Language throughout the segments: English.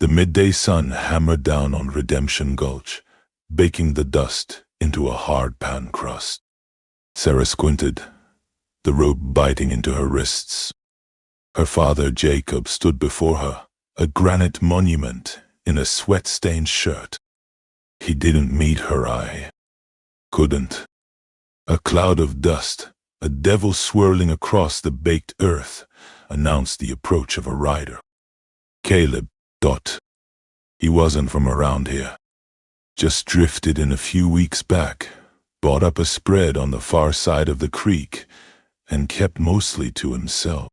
The midday sun hammered down on Redemption Gulch, baking the dust into a hard pan crust. Sarah squinted, the rope biting into her wrists. Her father, Jacob, stood before her, a granite monument in a sweat-stained shirt. He didn't meet her eye. Couldn't. A cloud of dust, a devil swirling across the baked earth, announced the approach of a rider. Caleb thought. He wasn't from around here. Just drifted in a few weeks back, bought up a spread on the far side of the creek, and kept mostly to himself.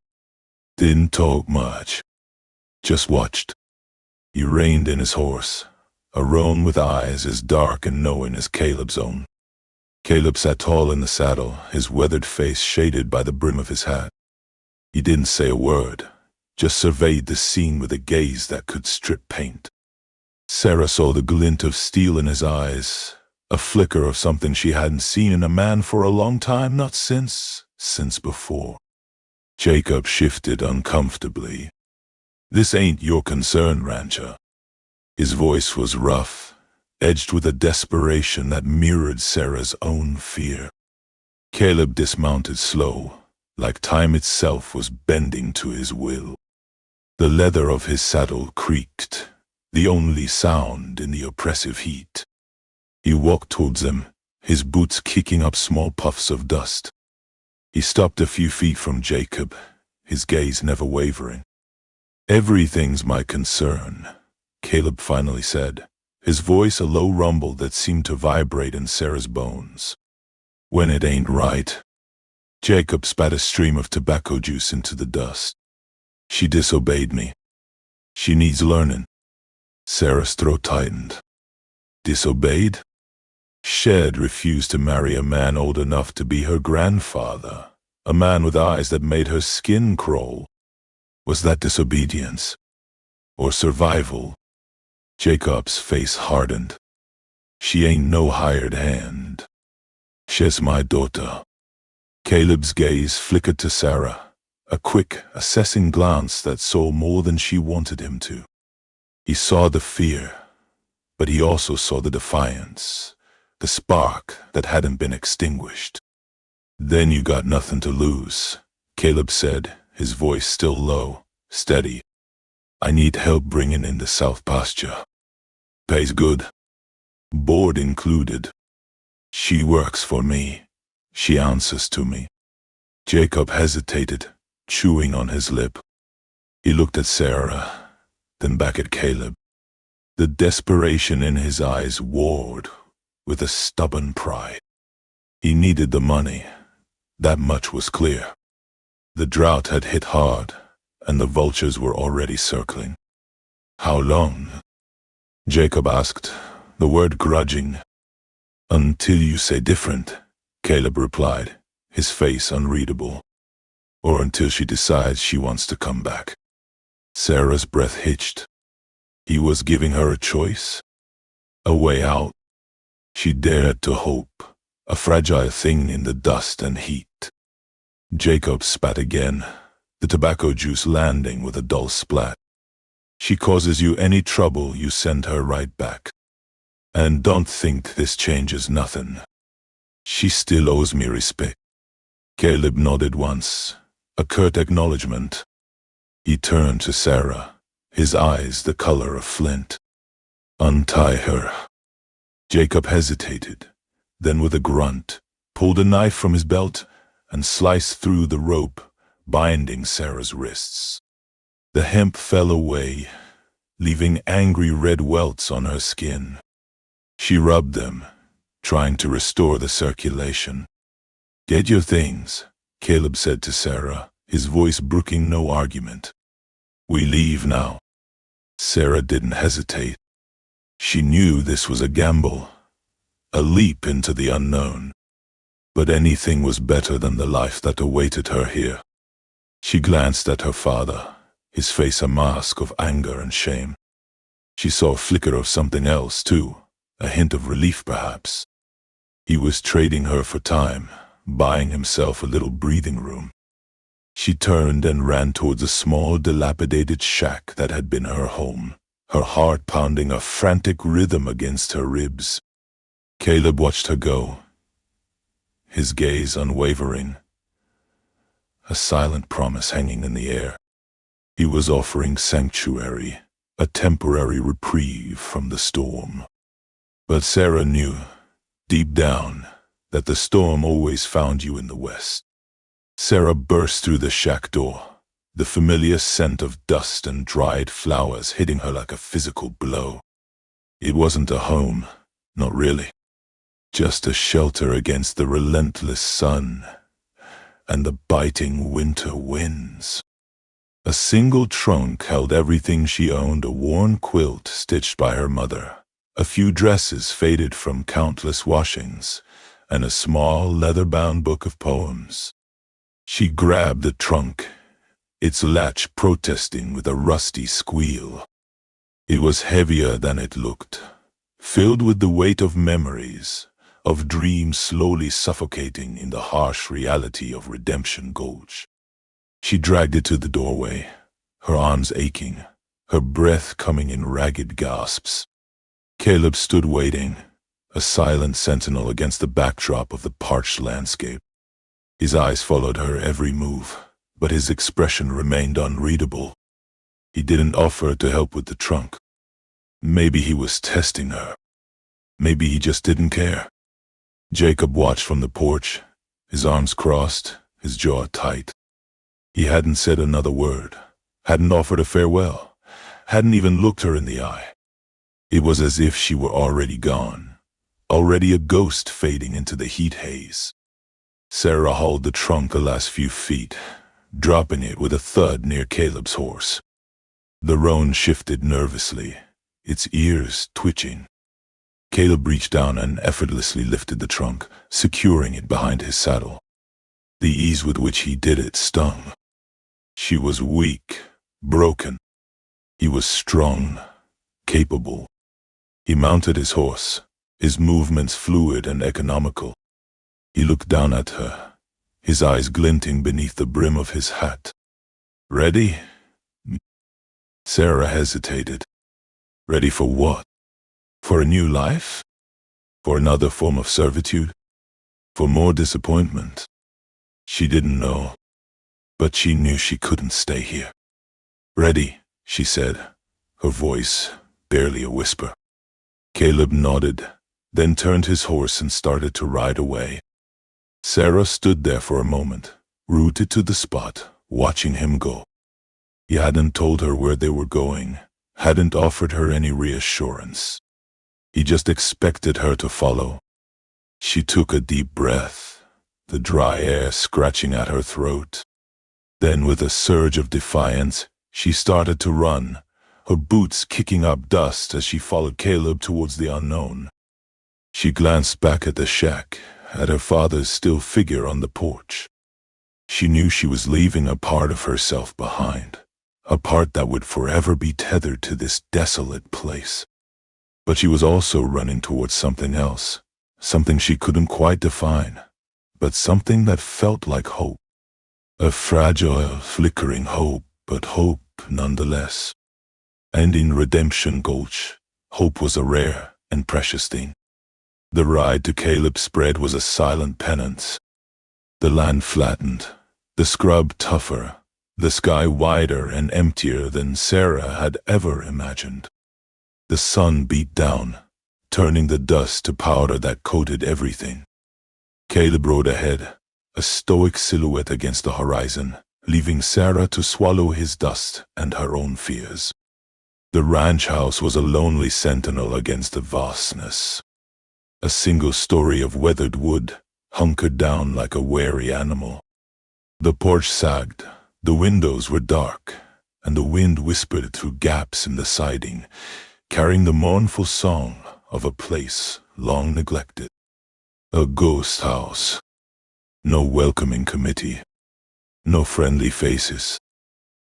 Didn't talk much. Just watched. He reined in his horse, a roan with eyes as dark and knowing as Caleb's own. Caleb sat tall in the saddle, his weathered face shaded by the brim of his hat. He didn't say a word, just surveyed the scene with a gaze that could strip paint. Sarah saw the glint of steel in his eyes, a flicker of something she hadn't seen in a man for a long time, not since before. Jacob shifted uncomfortably. "This ain't your concern, rancher." His voice was rough, edged with a desperation that mirrored Sarah's own fear. Caleb dismounted slow, like time itself was bending to his will. The leather of his saddle creaked, the only sound in the oppressive heat. He walked towards them, his boots kicking up small puffs of dust. He stopped a few feet from Jacob, his gaze never wavering. "Everything's my concern," Caleb finally said, his voice a low rumble that seemed to vibrate in Sarah's bones. "When it ain't right." Jacob spat a stream of tobacco juice into the dust. "She disobeyed me. She needs learning." Sarah's throat tightened. Disobeyed? Shed refused to marry a man old enough to be her grandfather, a man with eyes that made her skin crawl. Was that disobedience? Or survival? Jacob's face hardened. "She ain't no hired hand. She's my daughter." Caleb's gaze flickered to Sarah, a quick, assessing glance that saw more than she wanted him to. He saw the fear, but he also saw the defiance, the spark that hadn't been extinguished. "Then you got nothing to lose," Caleb said, his voice still low, steady. "I need help bringing in the south pasture. Pays good. Board included. She works for me. She answers to me." Jacob hesitated, chewing on his lip. He looked at Sarah, then back at Caleb. The desperation in his eyes warred with a stubborn pride. He needed the money. That much was clear. The drought had hit hard, and the vultures were already circling. "How long?" Jacob asked, the word grudging. "Until you say different," Caleb replied, his face unreadable. "Or until she decides she wants to come back." Sarah's breath hitched. He was giving her a choice, a way out. She dared to hope, a fragile thing in the dust and heat. Jacob spat again, the tobacco juice landing with a dull splat. "She causes you any trouble, you send her right back. And don't think this changes nothing. She still owes me respect." Caleb nodded once, a curt acknowledgement. He turned to Sarah, his eyes the color of flint. "Untie her." Jacob hesitated, then with a grunt, pulled a knife from his belt and sliced through the rope, binding Sarah's wrists. The hemp fell away, leaving angry red welts on her skin. She rubbed them, trying to restore the circulation. "Get your things," Caleb said to Sarah, his voice brooking no argument. "We leave now." Sarah didn't hesitate. She knew this was a gamble, a leap into the unknown. But anything was better than the life that awaited her here. She glanced at her father, his face a mask of anger and shame. She saw a flicker of something else, too, a hint of relief perhaps. He was trading her for time, buying himself a little breathing room. She turned and ran towards a small, dilapidated shack that had been her home, her heart pounding a frantic rhythm against her ribs. Caleb watched her go, his gaze unwavering, a silent promise hanging in the air. He was offering sanctuary, a temporary reprieve from the storm. But Sarah knew, deep down, that the storm always found you in the west. Sarah burst through the shack door, the familiar scent of dust and dried flowers hitting her like a physical blow. It wasn't a home, not really. Just a shelter against the relentless sun and the biting winter winds. A single trunk held everything she owned: a worn quilt stitched by her mother, a few dresses faded from countless washings, and a small leather-bound book of poems. She grabbed the trunk, its latch protesting with a rusty squeal. It was heavier than it looked, filled with the weight of memories, of dreams slowly suffocating in the harsh reality of Redemption Gulch. She dragged it to the doorway, her arms aching, her breath coming in ragged gasps. Caleb stood waiting, a silent sentinel against the backdrop of the parched landscape. His eyes followed her every move, but his expression remained unreadable. He didn't offer to help with the trunk. Maybe he was testing her. Maybe he just didn't care. Jacob watched from the porch, his arms crossed, his jaw tight. He hadn't said another word, hadn't offered a farewell, hadn't even looked her in the eye. It was as if she were already gone, already a ghost fading into the heat haze. Sarah hauled the trunk the last few feet, dropping it with a thud near Caleb's horse. The roan shifted nervously, its ears twitching. Caleb reached down and effortlessly lifted the trunk, securing it behind his saddle. The ease with which he did it stung. She was weak, broken. He was strong, capable. He mounted his horse, his movements fluid and economical. He looked down at her, his eyes glinting beneath the brim of his hat. "Ready?" Sarah hesitated. Ready for what? For a new life? For another form of servitude? For more disappointment? She didn't know, but she knew she couldn't stay here. "Ready," she said, her voice barely a whisper. Caleb nodded, then turned his horse and started to ride away. Sarah stood there for a moment, rooted to the spot, watching him go. He hadn't told her where they were going, hadn't offered her any reassurance. He just expected her to follow. She took a deep breath, the dry air scratching at her throat. Then, with a surge of defiance, she started to run, her boots kicking up dust as she followed Caleb towards the unknown. She glanced back at the shack, at her father's still figure on the porch. She knew she was leaving a part of herself behind, a part that would forever be tethered to this desolate place. But she was also running towards something else, something she couldn't quite define, but something that felt like hope. A fragile, flickering hope, but hope nonetheless. And in Redemption Gulch, hope was a rare and precious thing. The ride to Caleb's spread was a silent penance. The land flattened, the scrub tougher, the sky wider and emptier than Sarah had ever imagined. The sun beat down, turning the dust to powder that coated everything. Caleb rode ahead, a stoic silhouette against the horizon, leaving Sarah to swallow his dust and her own fears. The ranch house was a lonely sentinel against the vastness. A single story of weathered wood, hunkered down like a wary animal. The porch sagged, the windows were dark, and the wind whispered through gaps in the siding, carrying the mournful song of a place long neglected. A ghost house. No welcoming committee. No friendly faces.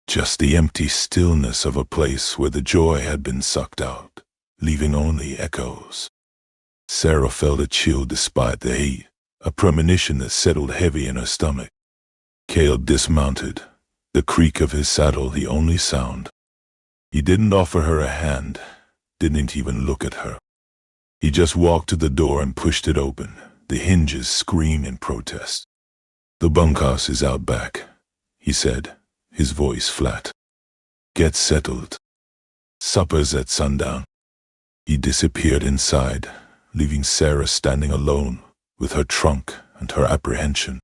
Just the empty stillness of a place where the joy had been sucked out, leaving only echoes. Sarah felt a chill despite the heat, a premonition that settled heavy in her stomach. Caleb dismounted, the creak of his saddle the only sound. He didn't offer her a hand, didn't even look at her. He just walked to the door and pushed it open, the hinges scream in protest. "The bunkhouse is out back," he said, his voice flat. "Get settled. Supper's at sundown." He disappeared inside, leaving Sarah standing alone with her trunk and her apprehension.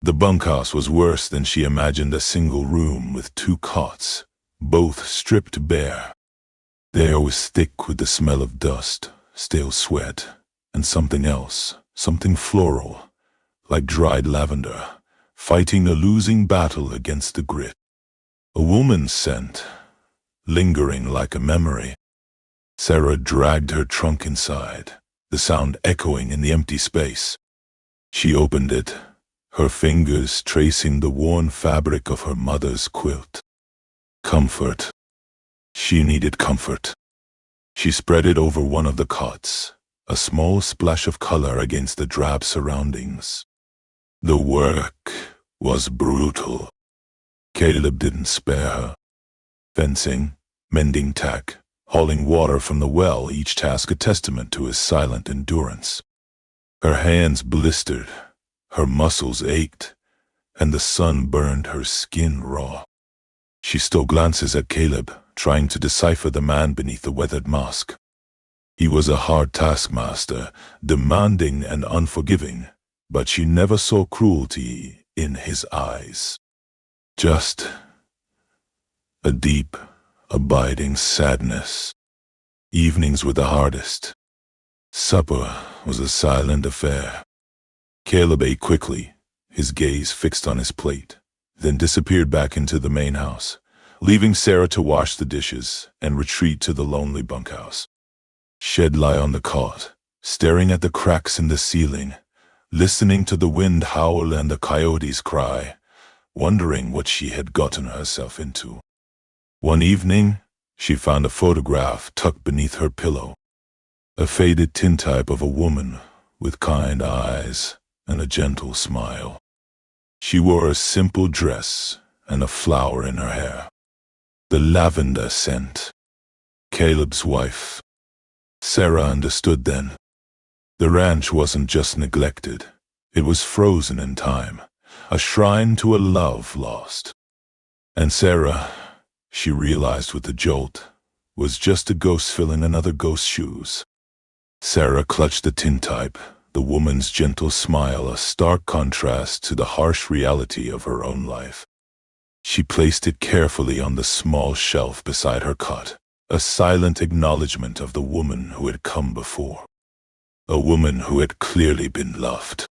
The bunkhouse was worse than she imagined, a single room with 2 cots, both stripped bare. The air was thick with the smell of dust, stale sweat, and something else, something floral, like dried lavender, fighting a losing battle against the grit. A woman's scent, lingering like a memory. Sarah dragged her trunk inside, the sound echoing in the empty space. She opened it, her fingers tracing the worn fabric of her mother's quilt. Comfort. She needed comfort. She spread it over one of the cots, a small splash of color against the drab surroundings. The work was brutal. Caleb didn't spare her. Fencing, mending tack, hauling water from the well, each task a testament to his silent endurance. Her hands blistered, her muscles ached, and the sun burned her skin raw. She stole glances at Caleb, trying to decipher the man beneath the weathered mask. He was a hard taskmaster, demanding and unforgiving, but she never saw cruelty in his eyes. Just a deep, abiding sadness. Evenings were the hardest. Supper was a silent affair. Caleb ate quickly, his gaze fixed on his plate, then disappeared back into the main house, leaving Sarah to wash the dishes and retreat to the lonely bunkhouse. She'd lie on the cot, staring at the cracks in the ceiling, listening to the wind howl and the coyotes cry, wondering what she had gotten herself into. One evening, she found a photograph tucked beneath her pillow, a faded tintype of a woman with kind eyes and a gentle smile. She wore a simple dress and a flower in her hair. The lavender scent. Caleb's wife. Sarah understood then. The ranch wasn't just neglected. It was frozen in time, a shrine to a love lost. And Sarah, she realized with a jolt, was just a ghost filling another ghost's shoes. Sarah clutched the tintype, the woman's gentle smile a stark contrast to the harsh reality of her own life. She placed it carefully on the small shelf beside her cot, a silent acknowledgement of the woman who had come before. A woman who had clearly been loved.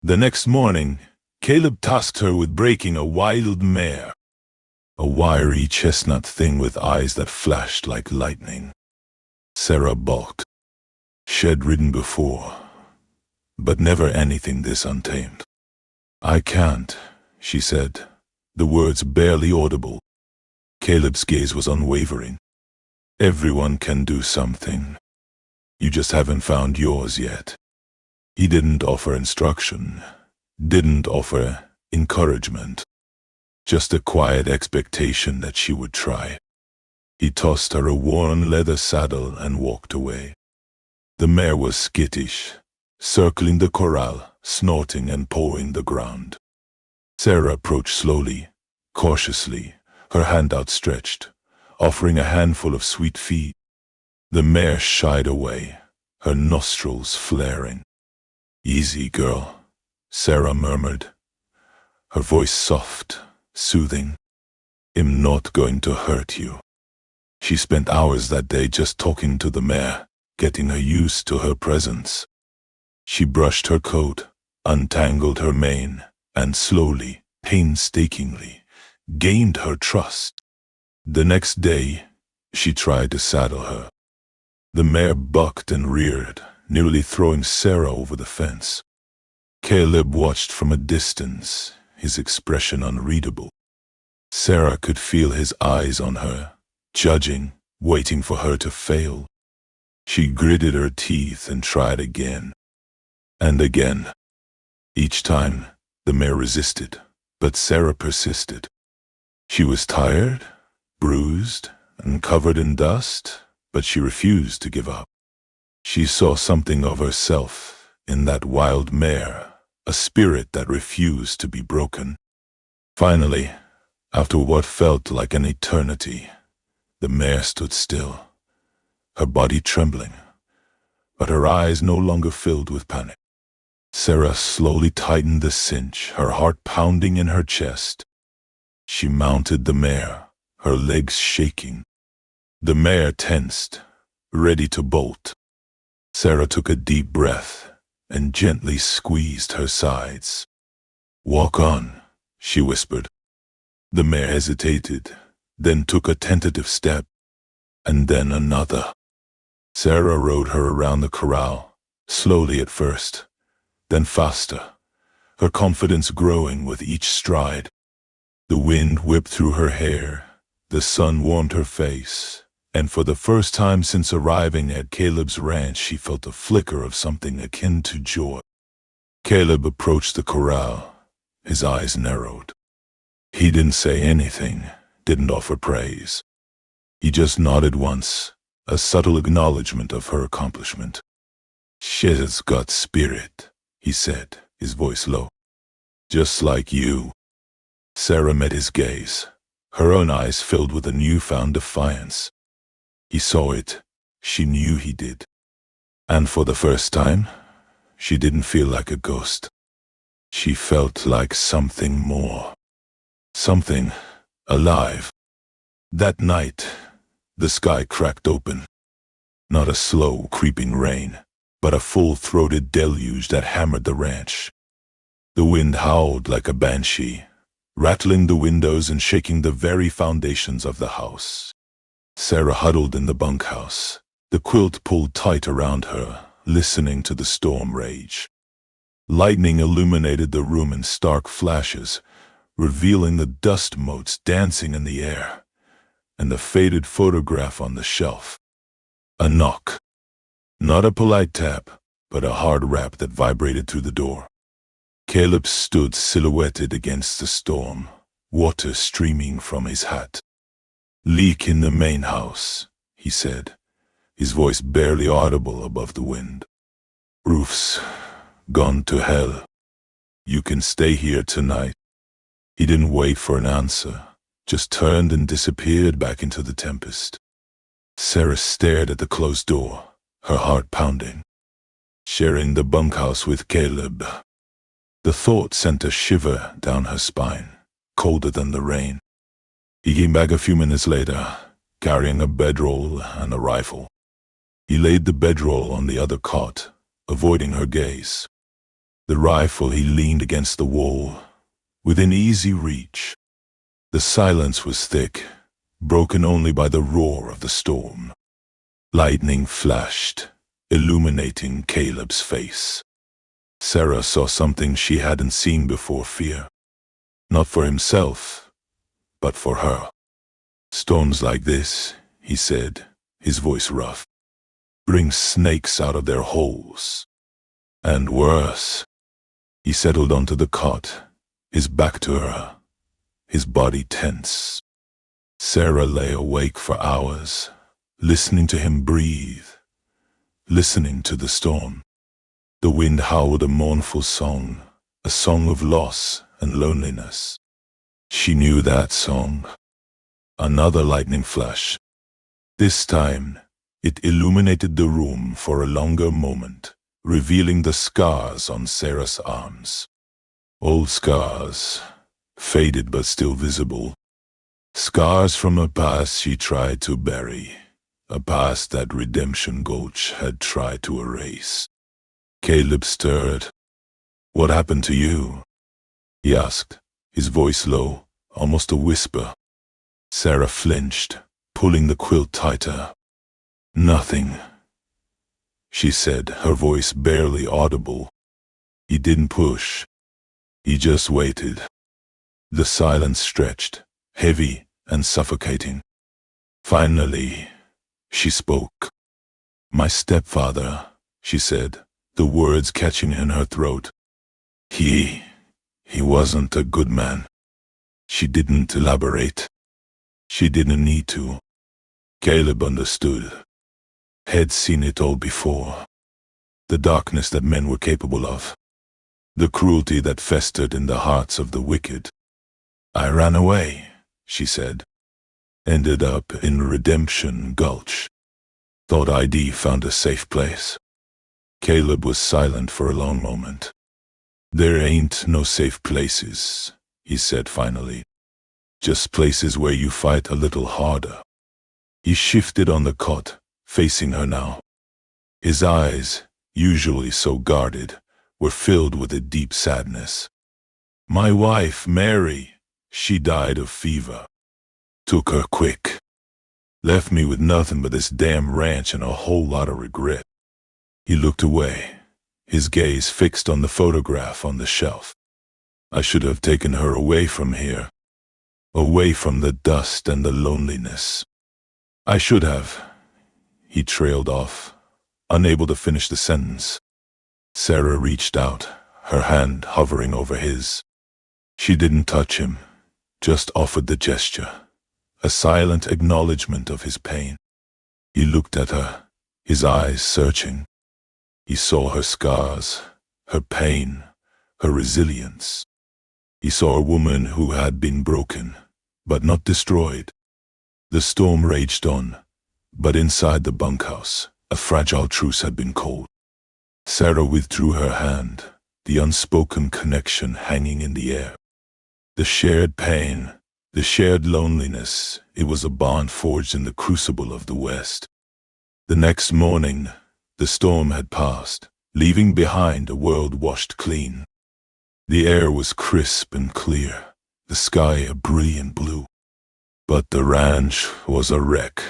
The next morning, Caleb tasked her with breaking a wild mare. A wiry chestnut thing with eyes that flashed like lightning. Sarah balked. She'd ridden before, but never anything this untamed. "I can't," she said, the words barely audible. Caleb's gaze was unwavering. "Everyone can do something. You just haven't found yours yet." He didn't offer instruction, didn't offer encouragement, just a quiet expectation that she would try. He tossed her a worn leather saddle and walked away. The mare was skittish, circling the corral, snorting and pawing the ground. Sarah approached slowly, cautiously, her hand outstretched, offering a handful of sweet feed. The mare shied away, her nostrils flaring. "Easy, girl," Sarah murmured, her voice soft, soothing. "I'm not going to hurt you." She spent hours that day just talking to the mare, getting her used to her presence. She brushed her coat, untangled her mane, and slowly, painstakingly, gained her trust. The next day, she tried to saddle her. The mare bucked and reared, nearly throwing Sarah over the fence. Caleb watched from a distance, his expression unreadable. Sarah could feel his eyes on her, judging, waiting for her to fail. She gritted her teeth and tried again. And again. Each time, the mare resisted, but Sarah persisted. She was tired, bruised, and covered in dust, but she refused to give up. She saw something of herself in that wild mare, a spirit that refused to be broken. Finally, after what felt like an eternity, the mare stood still, her body trembling, but her eyes no longer filled with panic. Sarah slowly tightened the cinch, her heart pounding in her chest. She mounted the mare, her legs shaking. The mare tensed, ready to bolt. Sarah took a deep breath and gently squeezed her sides. "Walk on," she whispered. The mare hesitated, then took a tentative step, and then another. Sarah rode her around the corral, slowly at first, then faster, her confidence growing with each stride. The wind whipped through her hair, the sun warmed her face, and for the first time since arriving at Caleb's ranch she felt a flicker of something akin to joy. Caleb approached the corral, his eyes narrowed. He didn't say anything, didn't offer praise. He just nodded once, a subtle acknowledgement of her accomplishment. "She's got spirit," he said, his voice low. "Just like you." Sarah met his gaze, her own eyes filled with a newfound defiance. He saw it, she knew he did. And for the first time, she didn't feel like a ghost. She felt like something more. Something alive. That night, the sky cracked open. Not a slow, creeping rain, but a full-throated deluge that hammered the ranch. The wind howled like a banshee, rattling the windows and shaking the very foundations of the house. Sarah huddled in the bunkhouse, the quilt pulled tight around her, listening to the storm rage. Lightning illuminated the room in stark flashes, revealing the dust motes dancing in the air, and the faded photograph on the shelf. A knock. Not a polite tap, but a hard rap that vibrated through the door. Caleb stood silhouetted against the storm, water streaming from his hat. "Leak in the main house," he said, his voice barely audible above the wind. "Roof's gone to hell. You can stay here tonight." He didn't wait for an answer, just turned and disappeared back into the tempest. Sarah stared at the closed door, her heart pounding. Sharing the bunkhouse with Caleb. The thought sent a shiver down her spine, colder than the rain. He came back a few minutes later, carrying a bedroll and a rifle. He laid the bedroll on the other cot, avoiding her gaze. The rifle he leaned against the wall, within easy reach. The silence was thick, broken only by the roar of the storm. Lightning flashed, illuminating Caleb's face. Sarah saw something she hadn't seen before: fear. Not for himself, but for her. "Storms like this," he said, his voice rough, "bring snakes out of their holes. And worse." He settled onto the cot, his back to her, his body tense. Sarah lay awake for hours, listening to him breathe, listening to the storm. The wind howled a mournful song, a song of loss and loneliness. She knew that song. Another lightning flash. This time, it illuminated the room for a longer moment, revealing the scars on Sarah's arms. Old scars, faded but still visible. Scars from a past she tried to bury, a past that Redemption Gulch had tried to erase. Caleb stirred. "What happened to you?" he asked, his voice low, almost a whisper. Sarah flinched, pulling the quilt tighter. "Nothing," she said, her voice barely audible. He didn't push. He just waited. The silence stretched, heavy and suffocating. Finally, she spoke. "My stepfather," she said, the words catching in her throat. He wasn't a good man." She didn't elaborate. She didn't need to. Caleb understood. Had seen it all before. The darkness that men were capable of. The cruelty that festered in the hearts of the wicked. I ran away, she said. Ended up in Redemption Gulch. Thought I'd found a safe place. Caleb was silent for a long moment. There ain't no safe places, he said finally. Just places where you fight a little harder. He shifted on the cot, facing her now. His eyes, usually so guarded, were filled with a deep sadness. My wife, Mary, she died of fever. Took her quick. Left me with nothing but this damn ranch and a whole lot of regret. He looked away, his gaze fixed on the photograph on the shelf. I should have taken her away from here. Away from the dust and the loneliness. I should have. He trailed off, unable to finish the sentence. Sarah reached out, her hand hovering over his. She didn't touch him, just offered the gesture, a silent acknowledgement of his pain. He looked at her, his eyes searching. He saw her scars, her pain, her resilience. He saw a woman who had been broken, but not destroyed. The storm raged on, but inside the bunkhouse, a fragile truce had been called. Sarah withdrew her hand, the unspoken connection hanging in the air. The shared pain, the shared loneliness, it was a bond forged in the crucible of the West. The next morning, the storm had passed, leaving behind a world washed clean. The air was crisp and clear, the sky a brilliant blue. But the ranch was a wreck.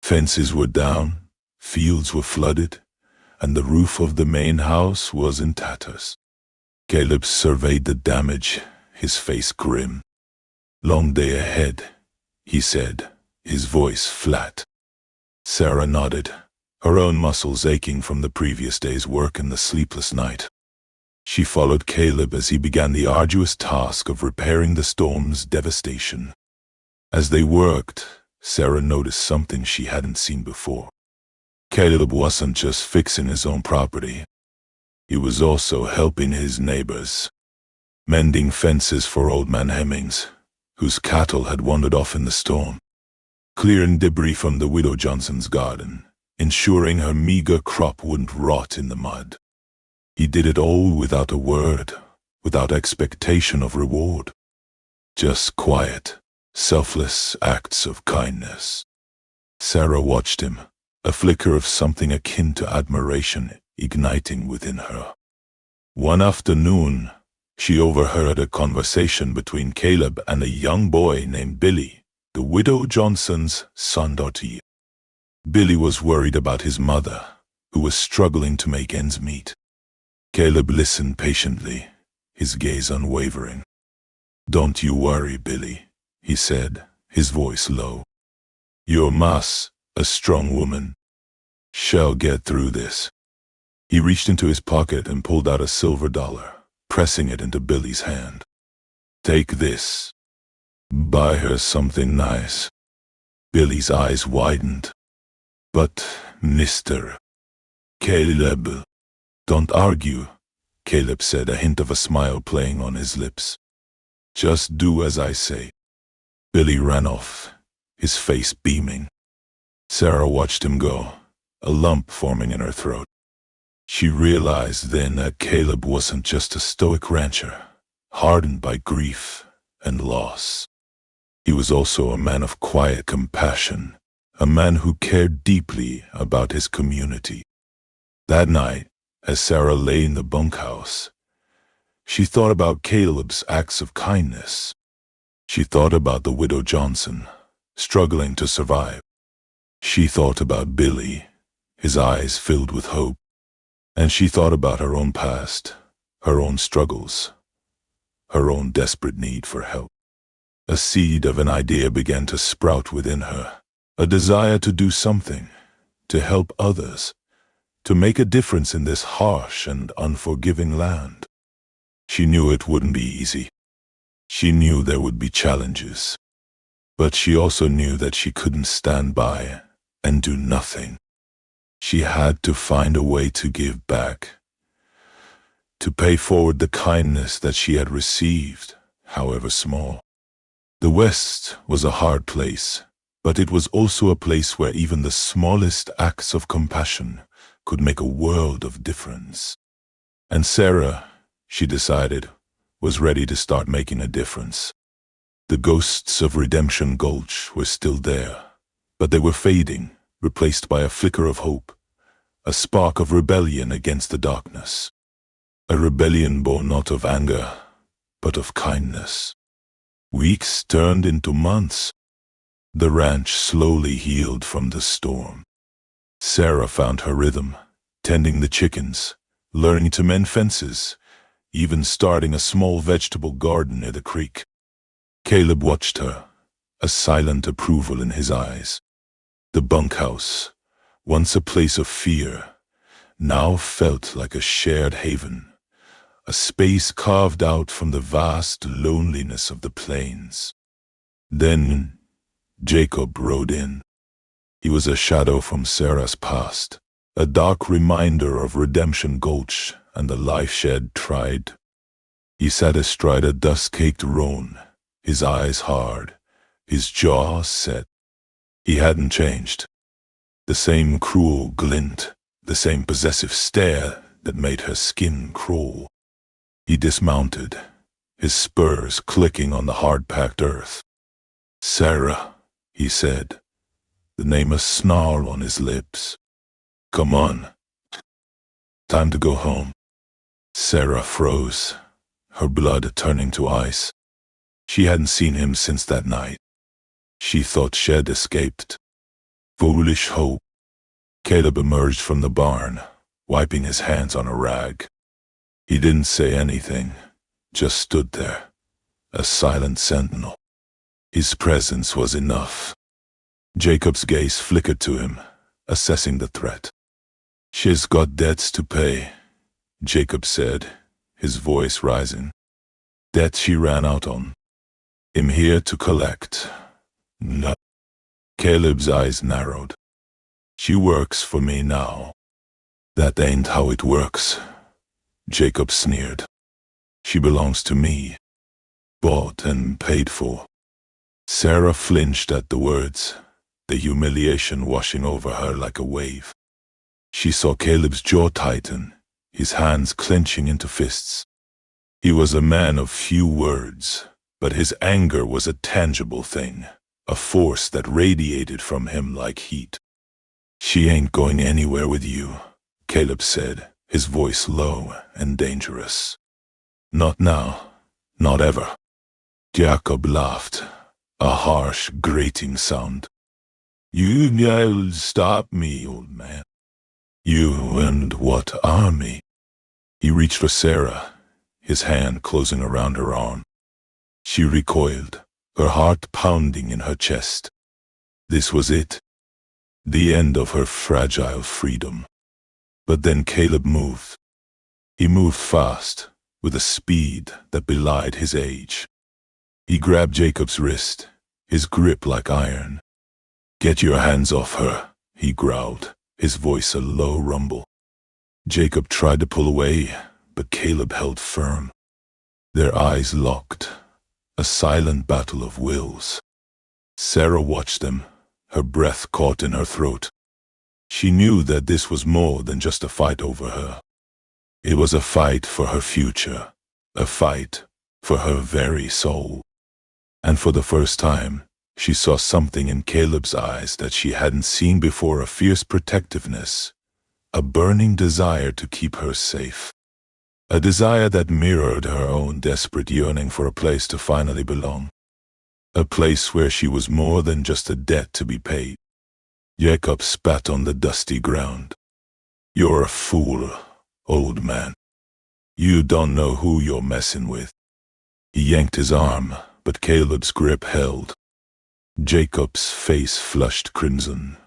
Fences were down, fields were flooded, and the roof of the main house was in tatters. Caleb surveyed the damage, his face grim. Long day ahead, he said, his voice flat. Sarah nodded, her own muscles aching from the previous day's work and the sleepless night. She followed Caleb as he began the arduous task of repairing the storm's devastation. As they worked, Sarah noticed something she hadn't seen before. Caleb wasn't just fixing his own property. He was also helping his neighbors, mending fences for Old Man Hemmings, whose cattle had wandered off in the storm, clearing debris from the widow Johnson's garden, ensuring her meager crop wouldn't rot in the mud. He did it all without a word, without expectation of reward. Just quiet, selfless acts of kindness. Sarah watched him, a flicker of something akin to admiration igniting within her. One afternoon, she overheard a conversation between Caleb and a young boy named Billy, the widow Johnson's son-daughter. Billy was worried about his mother, who was struggling to make ends meet. Caleb listened patiently, his gaze unwavering. Don't you worry, Billy, he said, his voice low. Your ma's a strong woman. She'll get through this. He reached into his pocket and pulled out a silver dollar, pressing it into Billy's hand. Take this. Buy her something nice. Billy's eyes widened. But, Mr. Caleb. Don't argue, Caleb said, a hint of a smile playing on his lips. Just do as I say. Billy ran off, his face beaming. Sarah watched him go, a lump forming in her throat. She realized then that Caleb wasn't just a stoic rancher, hardened by grief and loss. He was also a man of quiet compassion, a man who cared deeply about his community. That night, as Sarah lay in the bunkhouse, she thought about Caleb's acts of kindness. She thought about the widow Johnson, struggling to survive. She thought about Billy, his eyes filled with hope. And she thought about her own past, her own struggles, her own desperate need for help. A seed of an idea began to sprout within her, a desire to do something, to help others, to make a difference in this harsh and unforgiving land. She knew it wouldn't be easy. She knew there would be challenges. But she also knew that she couldn't stand by and do nothing. She had to find a way to give back, to pay forward the kindness that she had received, however small. The West was a hard place, but it was also a place where even the smallest acts of compassion could make a world of difference. And Sarah, she decided, was ready to start making a difference. The ghosts of Redemption Gulch were still there, but they were fading, replaced by a flicker of hope, a spark of rebellion against the darkness. A rebellion born not of anger, but of kindness. Weeks turned into months. The ranch slowly healed from the storm. Sarah found her rhythm, tending the chickens, learning to mend fences, even starting a small vegetable garden near the creek. Caleb watched her, a silent approval in his eyes. The bunkhouse, once a place of fear, now felt like a shared haven, a space carved out from the vast loneliness of the plains. Then Jacob rode in. He was a shadow from Sarah's past, a dark reminder of Redemption Gulch and the life she had tried. He sat astride a dust-caked roan, his eyes hard, his jaw set. He hadn't changed. The same cruel glint, the same possessive stare that made her skin crawl. He dismounted, his spurs clicking on the hard-packed earth. "Sarah," he said, the name a snarl on his lips. "Come on. Time to go home." Sarah froze, her blood turning to ice. She hadn't seen him since that night. She thought she had escaped. Foolish hope. Caleb emerged from the barn, wiping his hands on a rag. He didn't say anything, just stood there, a silent sentinel. His presence was enough. Jacob's gaze flickered to him, assessing the threat. "She's got debts to pay," Jacob said, his voice rising. "Debts she ran out on. I'm here to collect." "No." Caleb's eyes narrowed. "She works for me now." "That ain't how it works," Jacob sneered. "She belongs to me, bought and paid for." Sarah flinched at the words, the humiliation washing over her like a wave. She saw Caleb's jaw tighten, his hands clenching into fists. He was a man of few words, but his anger was a tangible thing, a force that radiated from him like heat. "She ain't going anywhere with you," Caleb said, his voice low and dangerous. "Not now, not ever." Jacob laughed, a harsh, grating sound. "You'll stop me, old man." "You and what army?" He reached for Sarah, his hand closing around her arm. She recoiled, her heart pounding in her chest. This was it, the end of her fragile freedom. But then Caleb moved. He moved fast, with a speed that belied his age. He grabbed Jacob's wrist, his grip like iron. "Get your hands off her," he growled, his voice a low rumble. Jacob tried to pull away, but Caleb held firm. Their eyes locked, a silent battle of wills. Sarah watched them, her breath caught in her throat. She knew that this was more than just a fight over her. It was a fight for her future, a fight for her very soul. And for the first time, she saw something in Caleb's eyes that she hadn't seen before, a fierce protectiveness, a burning desire to keep her safe. A desire that mirrored her own desperate yearning for a place to finally belong. A place where she was more than just a debt to be paid. Jacob spat on the dusty ground. "You're a fool, old man. You don't know who you're messing with." He yanked his arm, but Caleb's grip held. Jacob's face flushed crimson.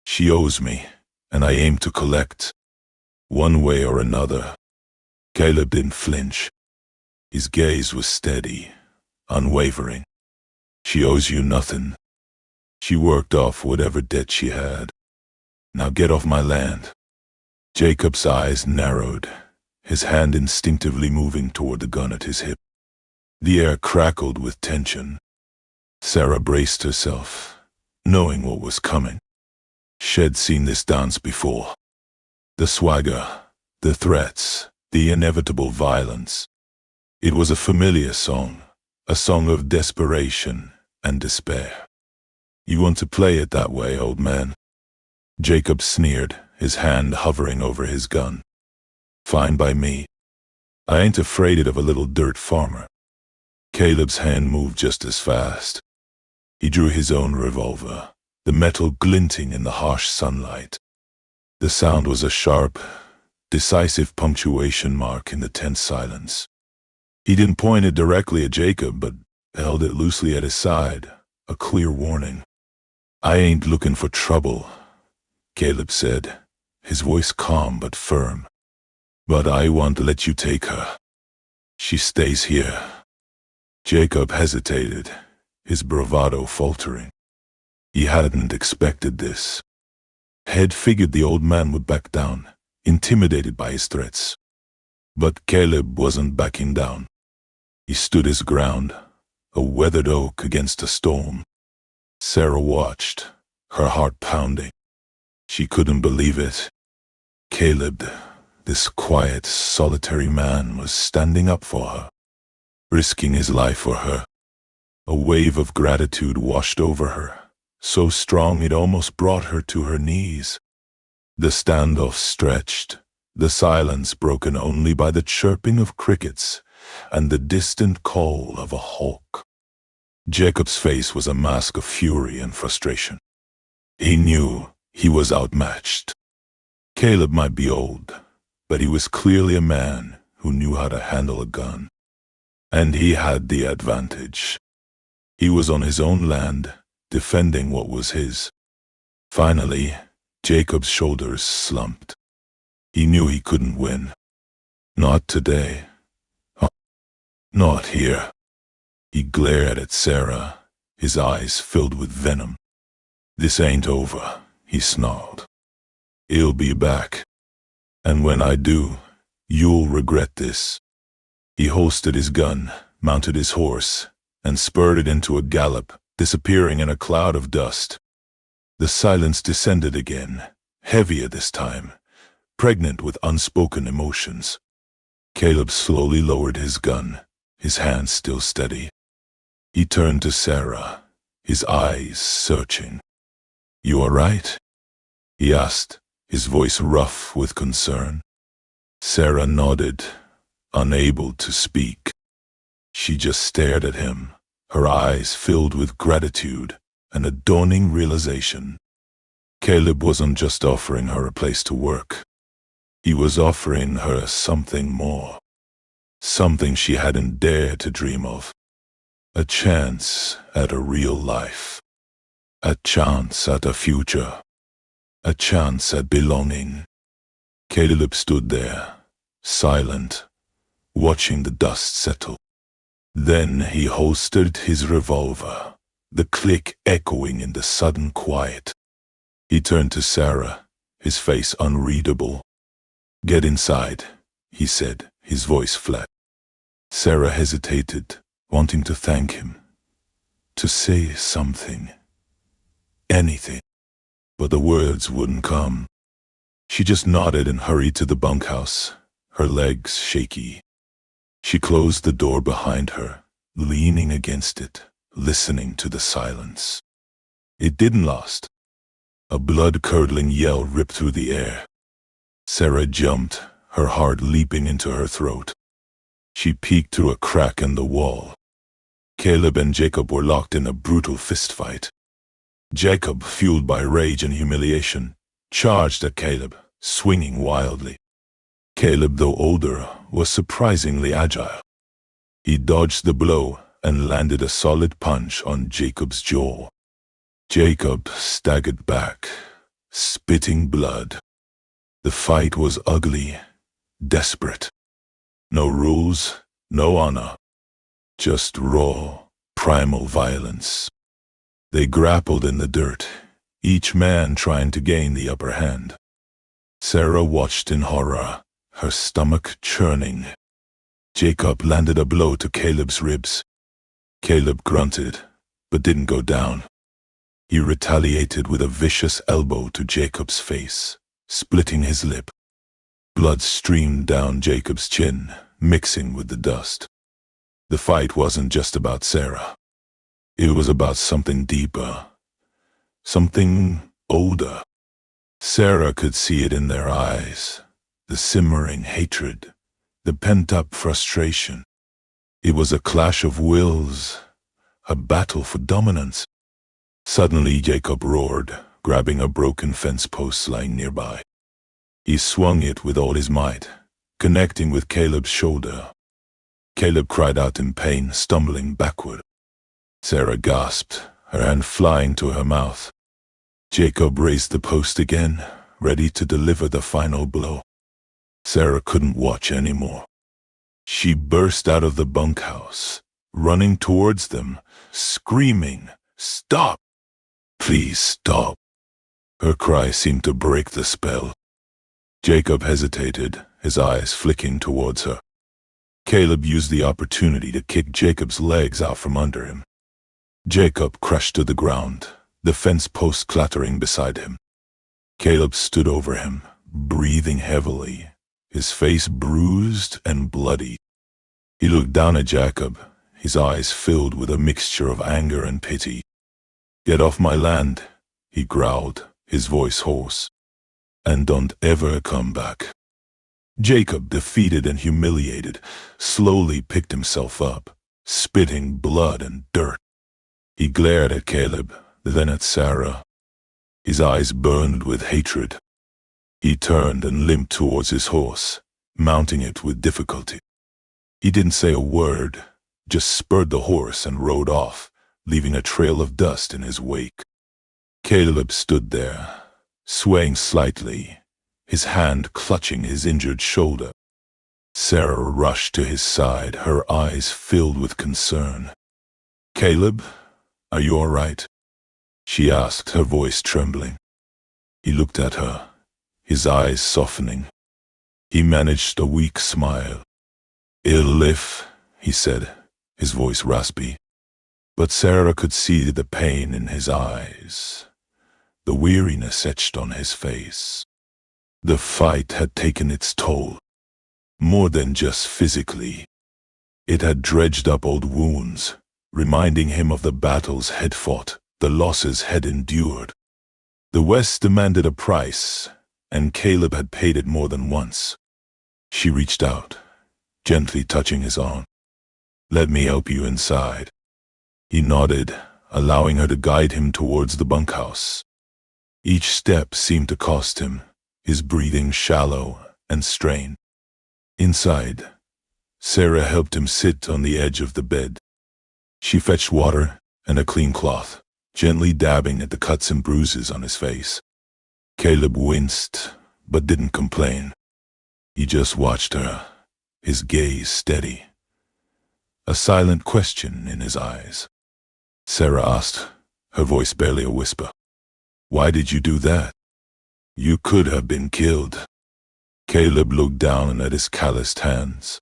She owes me, and I aim to collect. One way or another." Caleb didn't flinch. His gaze was steady, unwavering. She owes you nothing. She worked off whatever debt she had. Now get off my land." Jacob's eyes narrowed, his hand instinctively moving toward the gun at his hip. The air crackled with tension. Sarah braced herself, knowing what was coming. She'd seen this dance before. The swagger, the threats, the inevitable violence. It was a familiar song, a song of desperation and despair. "You want to play it that way, old man?" Jacob sneered, his hand hovering over his gun. "Fine by me. I ain't afraid of a little dirt farmer." Caleb's hand moved just as fast. He drew his own revolver, the metal glinting in the harsh sunlight. The sound was a sharp, decisive punctuation mark in the tense silence. He didn't point it directly at Jacob, but held it loosely at his side, a clear warning. "I ain't looking for trouble," Caleb said, his voice calm but firm. "But I want to let you take her. She stays here." Jacob hesitated, his bravado faltering. He hadn't expected this. Had figured the old man would back down, intimidated by his threats. But Caleb wasn't backing down. He stood his ground, a weathered oak against a storm. Sarah watched, her heart pounding. She couldn't believe it. Caleb, this quiet, solitary man, was standing up for her, risking his life for her. A wave of gratitude washed over her, so strong it almost brought her to her knees. The standoff stretched, the silence broken only by the chirping of crickets and the distant call of a hawk. Jacob's face was a mask of fury and frustration. He knew he was outmatched. Caleb might be old, but he was clearly a man who knew how to handle a gun. And he had the advantage. He was on his own land, defending what was his. Finally, Jacob's shoulders slumped. He knew he couldn't win. Not today. Not here. He glared at Sarah, his eyes filled with venom. "This ain't over," he snarled. "He'll be back. And when I do, you'll regret this." He holstered his gun, mounted his horse, and spurred it into a gallop, disappearing in a cloud of dust. The silence descended again, heavier this time, pregnant with unspoken emotions. Caleb slowly lowered his gun, his hand still steady. He turned to Sarah, his eyes searching. "You all right?" he asked, his voice rough with concern. Sarah nodded, unable to speak. She just stared at him, her eyes filled with gratitude and a dawning realization. Caleb wasn't just offering her a place to work. He was offering her something more. Something she hadn't dared to dream of. A chance at a real life. A chance at a future. A chance at belonging. Caleb stood there, silent, watching the dust settle. Then he holstered his revolver, the click echoing in the sudden quiet. He turned to Sarah, his face unreadable. "Get inside," he said, his voice flat. Sarah hesitated, wanting to thank him, to say something, anything, but the words wouldn't come. She just nodded and hurried to the bunkhouse, her legs shaky. She closed the door behind her, leaning against it, listening to the silence. It didn't last. A blood-curdling yell ripped through the air. Sarah jumped, her heart leaping into her throat. She peeked through a crack in the wall. Caleb and Jacob were locked in a brutal fistfight. Jacob, fueled by rage and humiliation, charged at Caleb, swinging wildly. Caleb, though older, was surprisingly agile. He dodged the blow and landed a solid punch on Jacob's jaw. Jacob staggered back, spitting blood. The fight was ugly, desperate. No rules, no honor. Just raw, primal violence. They grappled in the dirt, each man trying to gain the upper hand. Sarah watched in horror, her stomach churning. Jacob landed a blow to Caleb's ribs. Caleb grunted, but didn't go down. He retaliated with a vicious elbow to Jacob's face, splitting his lip. Blood streamed down Jacob's chin, mixing with the dust. The fight wasn't just about Sarah. It was about something deeper, something older. Sarah could see it in their eyes, the simmering hatred, the pent-up frustration. It was a clash of wills, a battle for dominance. Suddenly Jacob roared, grabbing a broken fence post lying nearby. He swung it with all his might, connecting with Caleb's shoulder. Caleb cried out in pain, stumbling backward. Sarah gasped, her hand flying to her mouth. Jacob raised the post again, ready to deliver the final blow. Sarah couldn't watch anymore. She burst out of the bunkhouse, running towards them, screaming, "Stop! Please stop!" Her cry seemed to break the spell. Jacob hesitated, his eyes flicking towards her. Caleb used the opportunity to kick Jacob's legs out from under him. Jacob crashed to the ground, the fence post clattering beside him. Caleb stood over him, breathing heavily, his face bruised and bloody. He looked down at Jacob, his eyes filled with a mixture of anger and pity. "Get off my land," he growled, his voice hoarse, "and don't ever come back." Jacob, defeated and humiliated, slowly picked himself up, spitting blood and dirt. He glared at Caleb, then at Sarah. His eyes burned with hatred. He turned and limped towards his horse, mounting it with difficulty. He didn't say a word, just spurred the horse and rode off, leaving a trail of dust in his wake. Caleb stood there, swaying slightly, his hand clutching his injured shoulder. Sarah rushed to his side, her eyes filled with concern. "Caleb, are you all right?" she asked, her voice trembling. He looked at her, his eyes softening. He managed a weak smile. "It'll live," he said, his voice raspy. But Sarah could see the pain in his eyes, the weariness etched on his face. The fight had taken its toll, more than just physically. It had dredged up old wounds, reminding him of the battles he'd fought, the losses he'd endured. The West demanded a price, and Caleb had paid it more than once. She reached out, gently touching his arm. "Let me help you inside." He nodded, allowing her to guide him towards the bunkhouse. Each step seemed to cost him, his breathing shallow and strained. Inside, Sarah helped him sit on the edge of the bed. She fetched water and a clean cloth, gently dabbing at the cuts and bruises on his face. Caleb winced, but didn't complain. He just watched her, his gaze steady, a silent question in his eyes. Sarah asked, her voice barely a whisper, "Why did you do that? You could have been killed." Caleb looked down at his calloused hands.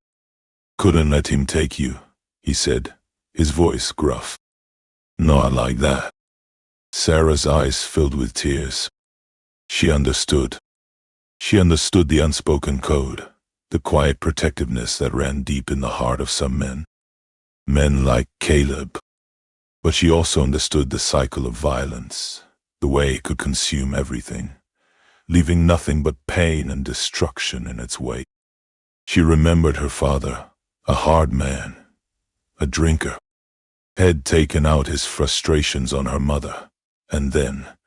"Couldn't let him take you," he said, his voice gruff. "Not like that." Sarah's eyes filled with tears. She understood. She understood the unspoken code, the quiet protectiveness that ran deep in the heart of some men. Men like Caleb. But she also understood the cycle of violence, the way it could consume everything, leaving nothing but pain and destruction in its wake. She remembered her father, a hard man, a drinker, had taken out his frustrations on her mother, and then,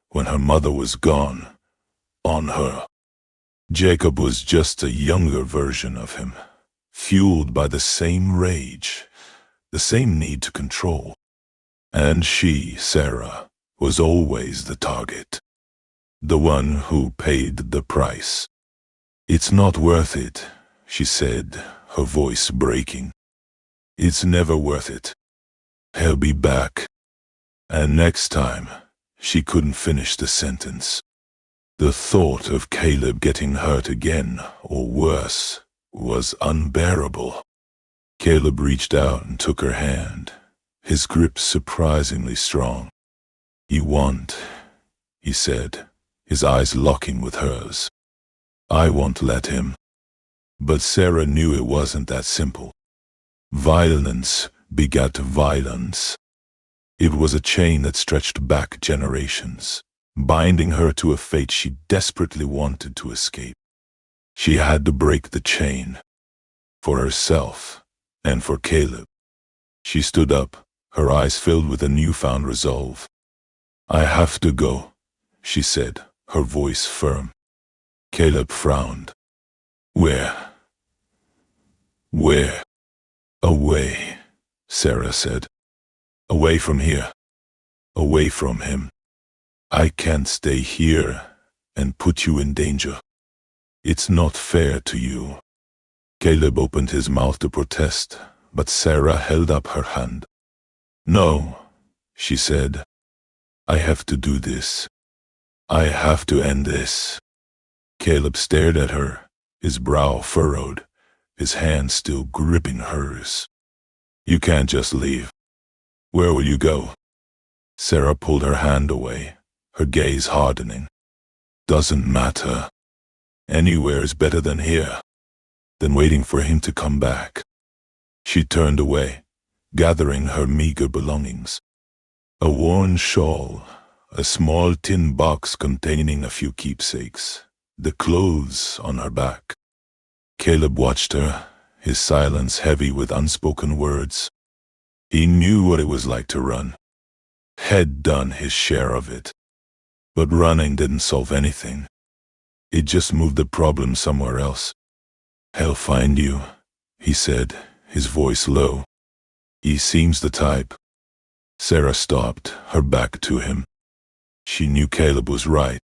when her mother was gone, on her. Jacob was just a younger version of him, fueled by the same rage, the same need to control. And she, Sarah, was always the target, the one who paid the price. "It's not worth it," she said, her voice breaking. "It's never worth it." He'll be back. And next time, she couldn't finish the sentence. The thought of Caleb getting hurt again, or worse, was unbearable. Caleb reached out and took her hand, his grip surprisingly strong. "You want," he said, his eyes locking with hers. "I won't let him." But Sarah knew it wasn't that simple. Violence begat violence. It was a chain that stretched back generations, binding her to a fate she desperately wanted to escape. She had to break the chain, for herself and for Caleb. She stood up, her eyes filled with a newfound resolve. "I have to go," she said, her voice firm. Caleb frowned. "Where?" "Where?" "Away," Sarah said. "Away from here. Away from him. I can't stay here and put you in danger. It's not fair to you." Caleb opened his mouth to protest, but Sarah held up her hand. "No," she said. "I have to do this. I have to end this." Caleb stared at her, his brow furrowed, his hand still gripping hers. "You can't just leave. Where will you go?" Sarah pulled her hand away, her gaze hardening. "Doesn't matter. Anywhere is better than here, than waiting for him to come back." She turned away, gathering her meager belongings. A worn shawl, a small tin box containing a few keepsakes, the clothes on her back. Caleb watched her, his silence heavy with unspoken words. He knew what it was like to run. Had done his share of it. But running didn't solve anything. It just moved the problem somewhere else. "He'll find you," he said, his voice low. "He seems the type." Sarah stopped, her back to him. She knew Caleb was right.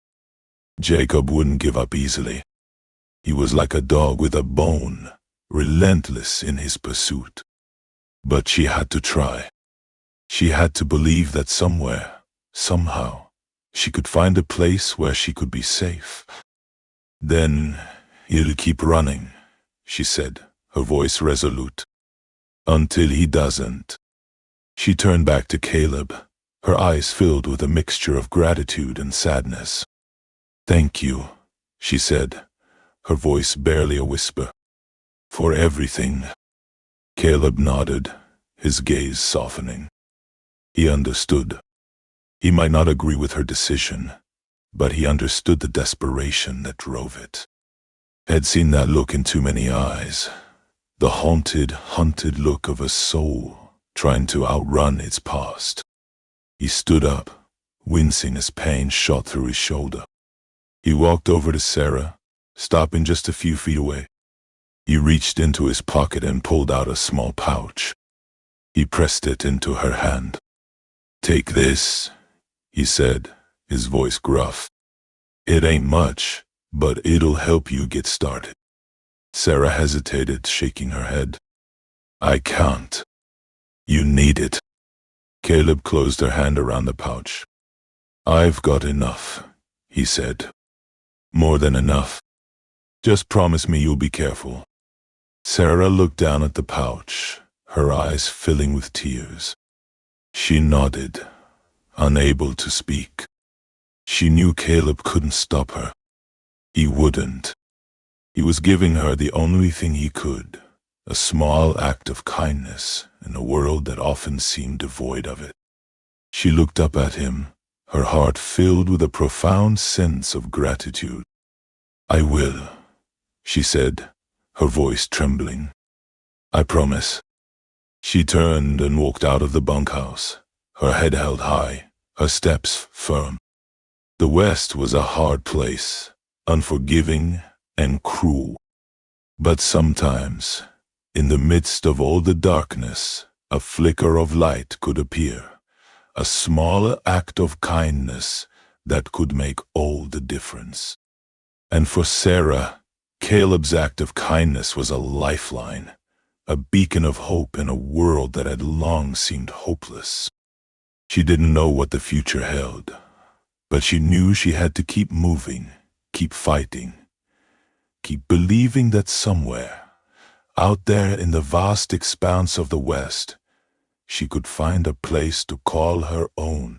Jacob wouldn't give up easily. He was like a dog with a bone, relentless in his pursuit. But she had to try. She had to believe that somewhere, somehow, she could find a place where she could be safe. "Then he'll keep running," she said, her voice resolute. "Until he doesn't." She turned back to Caleb, her eyes filled with a mixture of gratitude and sadness. "Thank you," she said, her voice barely a whisper. "For everything." Caleb nodded, his gaze softening. He understood. He might not agree with her decision, but he understood the desperation that drove it. Had seen that look in too many eyes, the haunted, hunted look of a soul trying to outrun its past. He stood up, wincing as pain shot through his shoulder. He walked over to Sarah, stopping just a few feet away. He reached into his pocket and pulled out a small pouch. He pressed it into her hand. "Take this," he said, his voice gruff. "It ain't much, but it'll help you get started." Sarah hesitated, shaking her head. "I can't. You need it." Caleb closed her hand around the pouch. "I've got enough," he said. "More than enough. Just promise me you'll be careful." Sarah looked down at the pouch, her eyes filling with tears. She nodded, unable to speak. She knew Caleb couldn't stop her. He wouldn't. He was giving her the only thing he could, a small act of kindness in a world that often seemed devoid of it. She looked up at him, her heart filled with a profound sense of gratitude. "I will," she said, her voice trembling. "I promise." She turned and walked out of the bunkhouse, her head held high, her steps firm. The West was a hard place, unforgiving and cruel. But sometimes, in the midst of all the darkness, a flicker of light could appear, a small act of kindness that could make all the difference. And for Sarah, Caleb's act of kindness was a lifeline, a beacon of hope in a world that had long seemed hopeless. She didn't know what the future held, but she knew she had to keep moving, keep fighting, keep believing that somewhere, out there in the vast expanse of the West, she could find a place to call her own,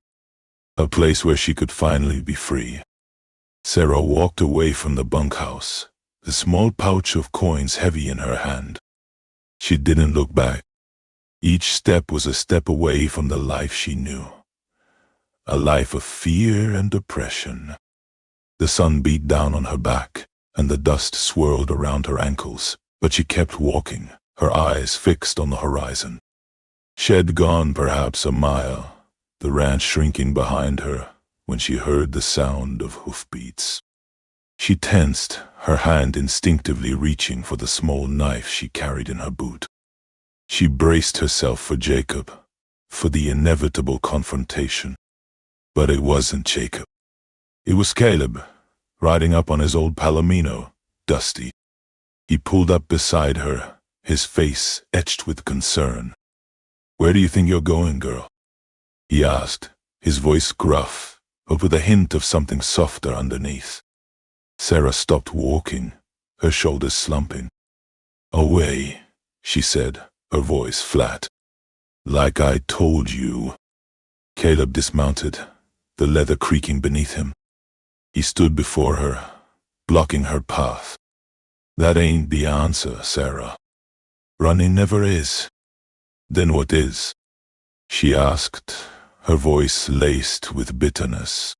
a place where she could finally be free. Sarah walked away from the bunkhouse, the small pouch of coins heavy in her hand. She didn't look back. Each step was a step away from the life she knew, a life of fear and depression. The sun beat down on her back, and the dust swirled around her ankles, but she kept walking, her eyes fixed on the horizon. She had gone perhaps a mile, the ranch shrinking behind her, when she heard the sound of hoofbeats. She tensed, her hand instinctively reaching for the small knife she carried in her boot. She braced herself for Jacob, for the inevitable confrontation. But it wasn't Jacob. It was Caleb, riding up on his old Palomino, Dusty. He pulled up beside her, his face etched with concern. "Where do you think you're going, girl?" he asked, his voice gruff, but with a hint of something softer underneath. Sarah stopped walking, her shoulders slumping. "Away," she said, her voice flat. "Like I told you." Caleb dismounted, the leather creaking beneath him. He stood before her, blocking her path. "That ain't the answer, Sarah. Running never is." "Then what is?" she asked, her voice laced with bitterness.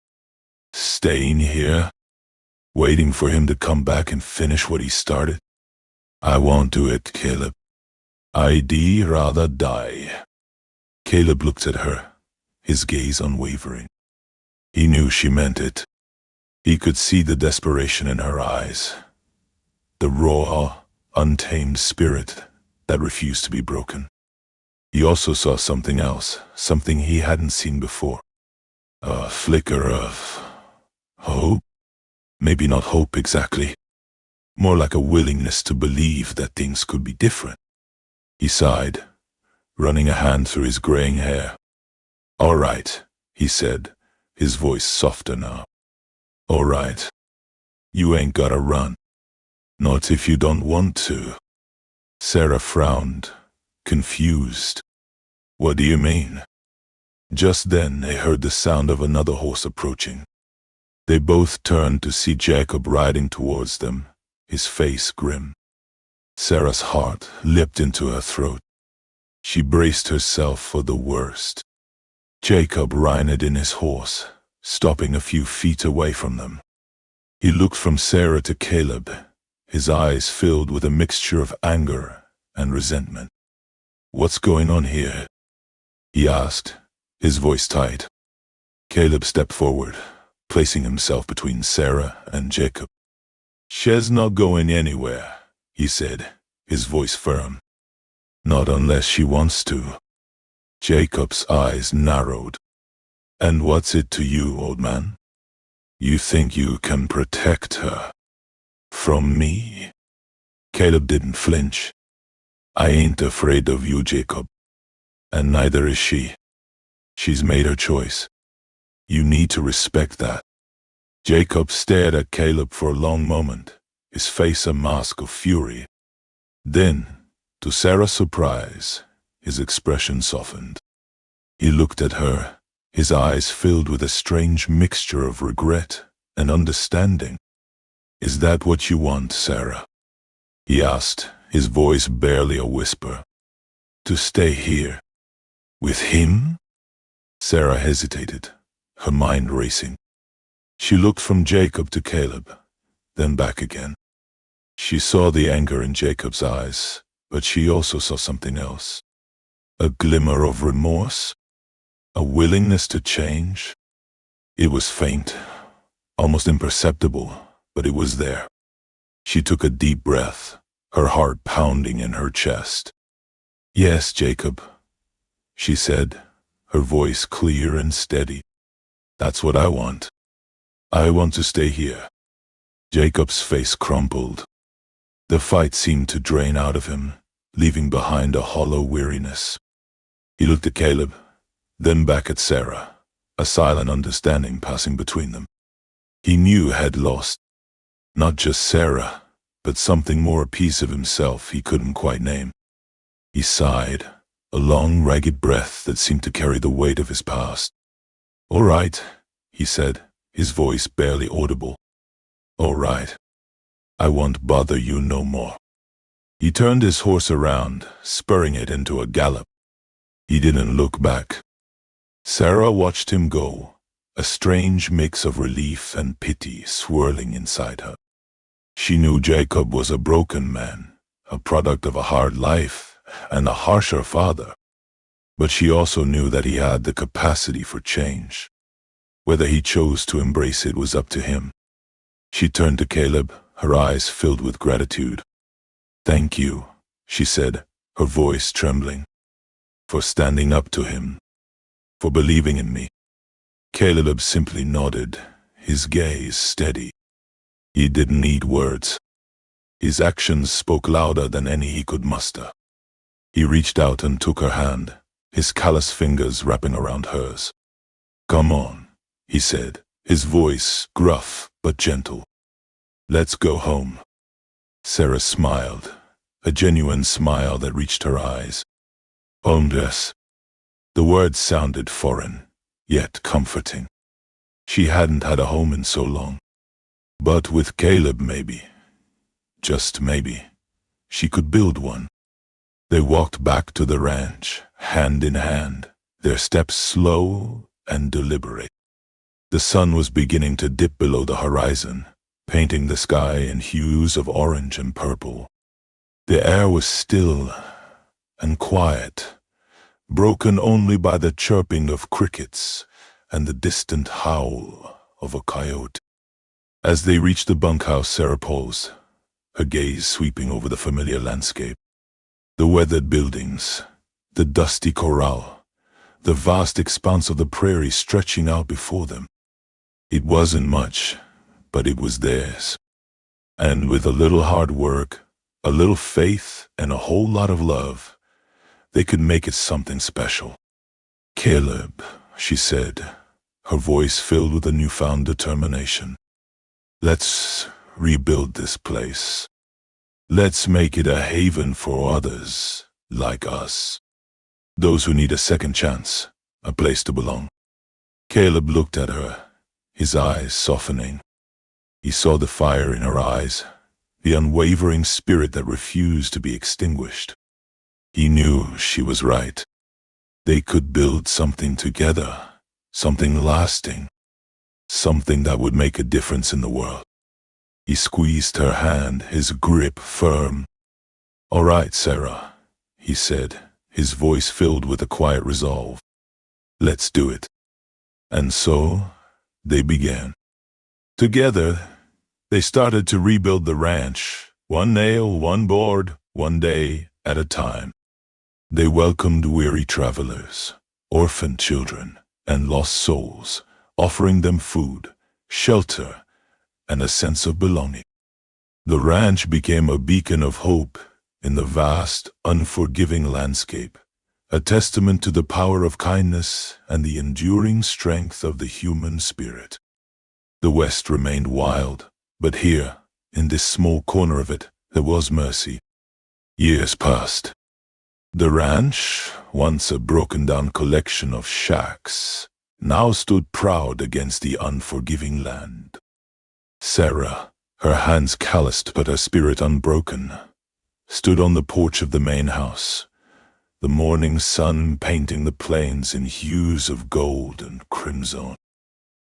"Staying here? Waiting for him to come back and finish what he started? I won't do it, Caleb. I'd rather die." Caleb looked at her, his gaze unwavering. He knew she meant it. He could see the desperation in her eyes, the raw, untamed spirit that refused to be broken. He also saw something else, something he hadn't seen before. A flicker of hope? Maybe not hope exactly. More like a willingness to believe that things could be different. He sighed, running a hand through his graying hair. "All right," he said, his voice softer now. "All right. You ain't gotta run. Not if you don't want to." Sarah frowned, confused. "What do you mean?" Just then they heard the sound of another horse approaching. They both turned to see Jacob riding towards them, his face grim. Sarah's heart leapt into her throat. She braced herself for the worst. Jacob reined in his horse, stopping a few feet away from them. He looked from Sarah to Caleb, his eyes filled with a mixture of anger and resentment. "What's going on here?" he asked, his voice tight. Caleb stepped forward, placing himself between Sarah and Jacob. "She's not going anywhere," he said, his voice firm. "Not unless she wants to." Jacob's eyes narrowed. "And what's it to you, old man? You think you can protect her from me?" Caleb didn't flinch. "I ain't afraid of you, Jacob. And neither is she. She's made her choice. You need to respect that." Jacob stared at Caleb for a long moment, his face a mask of fury. Then, to Sarah's surprise, his expression softened. He looked at her, his eyes filled with a strange mixture of regret and understanding. "Is that what you want, Sarah?" he asked, his voice barely a whisper. "To stay here? With him?" Sarah hesitated, her mind racing. She looked from Jacob to Caleb, then back again. She saw the anger in Jacob's eyes, but she also saw something else. A glimmer of remorse, a willingness to change. It was faint, almost imperceptible, but it was there. She took a deep breath, her heart pounding in her chest. "Yes, Jacob," she said, her voice clear and steady. "That's what I want. I want to stay here." Jacob's face crumpled. The fight seemed to drain out of him, leaving behind a hollow weariness. He looked at Caleb, then back at Sarah, a silent understanding passing between them. He knew had lost not just Sarah, but something more, a piece of himself he couldn't quite name. He sighed, a long, ragged breath that seemed to carry the weight of his past. "All right," he said, his voice barely audible. "All right. I won't bother you no more." He turned his horse around, spurring it into a gallop. He didn't look back. Sarah watched him go, a strange mix of relief and pity swirling inside her. She knew Jacob was a broken man, a product of a hard life and a harsher father. But she also knew that he had the capacity for change. Whether he chose to embrace it was up to him. She turned to Caleb, her eyes filled with gratitude. "Thank you," she said, her voice trembling, "for standing up to him, for believing in me." Caleb simply nodded, his gaze steady. He didn't need words. His actions spoke louder than any he could muster. He reached out and took her hand, his callous fingers wrapping around hers. "Come on," he said, his voice gruff but gentle. "Let's go home." Sarah smiled, a genuine smile that reached her eyes. "Home, yes." The words sounded foreign, yet comforting. She hadn't had a home in so long. But with Caleb, maybe, just maybe, she could build one. They walked back to the ranch, hand in hand, their steps slow and deliberate. The sun was beginning to dip below the horizon, painting the sky in hues of orange and purple. The air was still and quiet, broken only by the chirping of crickets and the distant howl of a coyote. As they reached the bunkhouse, Sarah paused, her gaze sweeping over the familiar landscape. The weathered buildings, the dusty corral, the vast expanse of the prairie stretching out before them. It wasn't much, but it was theirs. And with a little hard work, a little faith, and a whole lot of love, they could make it something special. "Caleb," she said, her voice filled with a newfound determination. "Let's rebuild this place. Let's make it a haven for others like us. Those who need a second chance, a place to belong." Caleb looked at her, his eyes softening. He saw the fire in her eyes, the unwavering spirit that refused to be extinguished. He knew she was right. They could build something together, something lasting, something that would make a difference in the world. He squeezed her hand, his grip firm. "All right, Sarah," he said, his voice filled with a quiet resolve. "Let's do it." And so they began. Together, they started to rebuild the ranch, one nail, one board, one day at a time. They welcomed weary travelers, orphaned children, and lost souls, offering them food, shelter, and a sense of belonging. The ranch became a beacon of hope in the vast, unforgiving landscape, a testament to the power of kindness and the enduring strength of the human spirit. The West remained wild, but here, in this small corner of it, there was mercy. Years passed. The ranch, once a broken-down collection of shacks, now stood proud against the unforgiving land. Sarah, her hands calloused but her spirit unbroken, stood on the porch of the main house, the morning sun painting the plains in hues of gold and crimson.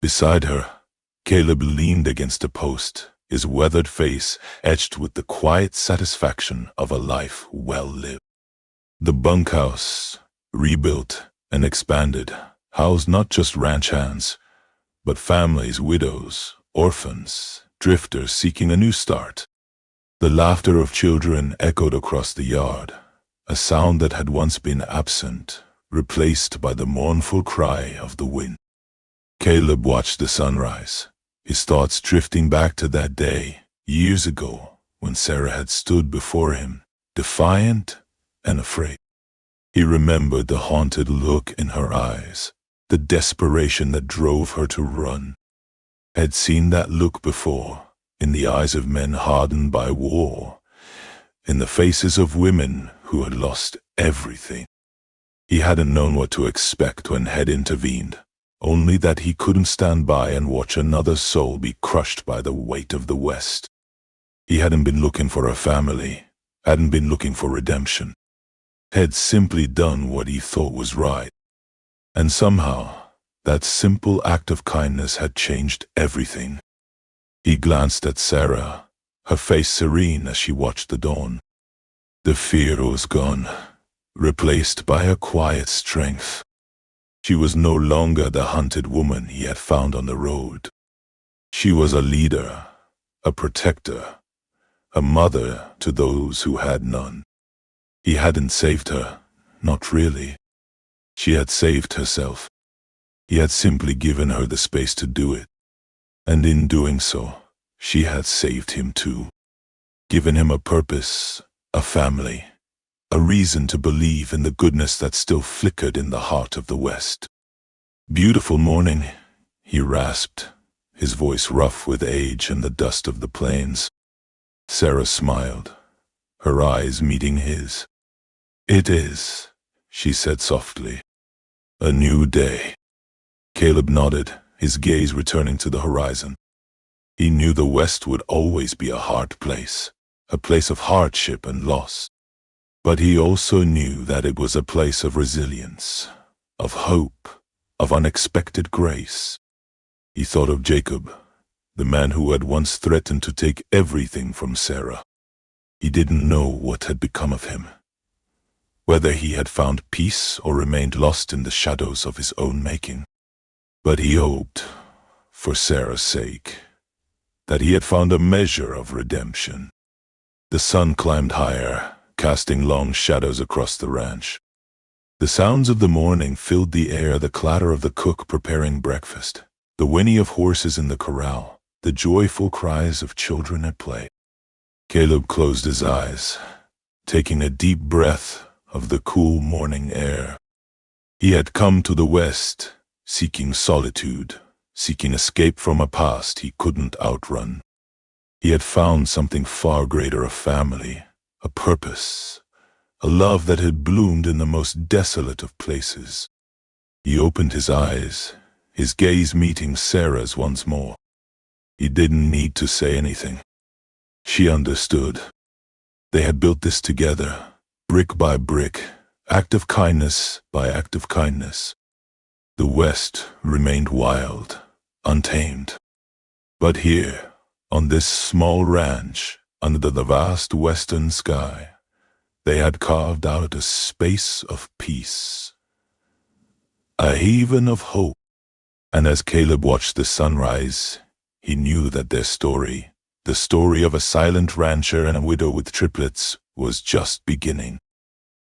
Beside her, Caleb leaned against a post, his weathered face etched with the quiet satisfaction of a life well lived. The bunkhouse, rebuilt and expanded, housed not just ranch hands, but families, widows, orphans, drifters seeking a new start. The laughter of children echoed across the yard, a sound that had once been absent, replaced by the mournful cry of the wind. Caleb watched the sunrise, his thoughts drifting back to that day, years ago, when Sarah had stood before him, defiant and afraid. He remembered the haunted look in her eyes, the desperation that drove her to run. Had seen that look before, in the eyes of men hardened by war, in the faces of women who had lost everything. He hadn't known what to expect when Head intervened, only that he couldn't stand by and watch another soul be crushed by the weight of the West. He hadn't been looking for a family, hadn't been looking for redemption. Had simply done what he thought was right. And somehow, that simple act of kindness had changed everything. He glanced at Sarah, her face serene as she watched the dawn. The fear was gone, replaced by a quiet strength. She was no longer the hunted woman he had found on the road. She was a leader, a protector, a mother to those who had none. He hadn't saved her, not really. She had saved herself. He had simply given her the space to do it. And in doing so, she had saved him too. Given him a purpose, a family, a reason to believe in the goodness that still flickered in the heart of the West. "Beautiful morning," he rasped, his voice rough with age and the dust of the plains. Sarah smiled, her eyes meeting his. "It is," she said softly. "A new day." Caleb nodded, his gaze returning to the horizon. He knew the West would always be a hard place, a place of hardship and loss. But he also knew that it was a place of resilience, of hope, of unexpected grace. He thought of Jacob, the man who had once threatened to take everything from Sarah. He didn't know what had become of him, whether he had found peace or remained lost in the shadows of his own making. But he hoped, for Sarah's sake, that he had found a measure of redemption. The sun climbed higher, casting long shadows across the ranch. The sounds of the morning filled the air, the clatter of the cook preparing breakfast, the whinny of horses in the corral, the joyful cries of children at play. Caleb closed his eyes, taking a deep breath of the cool morning air. He had come to the West, seeking solitude, seeking escape from a past he couldn't outrun. He had found something far greater, a family, a purpose, a love that had bloomed in the most desolate of places. He opened his eyes, his gaze meeting Sarah's once more. He didn't need to say anything. She understood. They had built this together, brick by brick, act of kindness by act of kindness. The West remained wild, untamed. But here, on this small ranch, under the vast western sky, they had carved out a space of peace, a haven of hope. And as Caleb watched the sunrise, he knew that their story, the story of a silent rancher and a widow with triplets, was just beginning.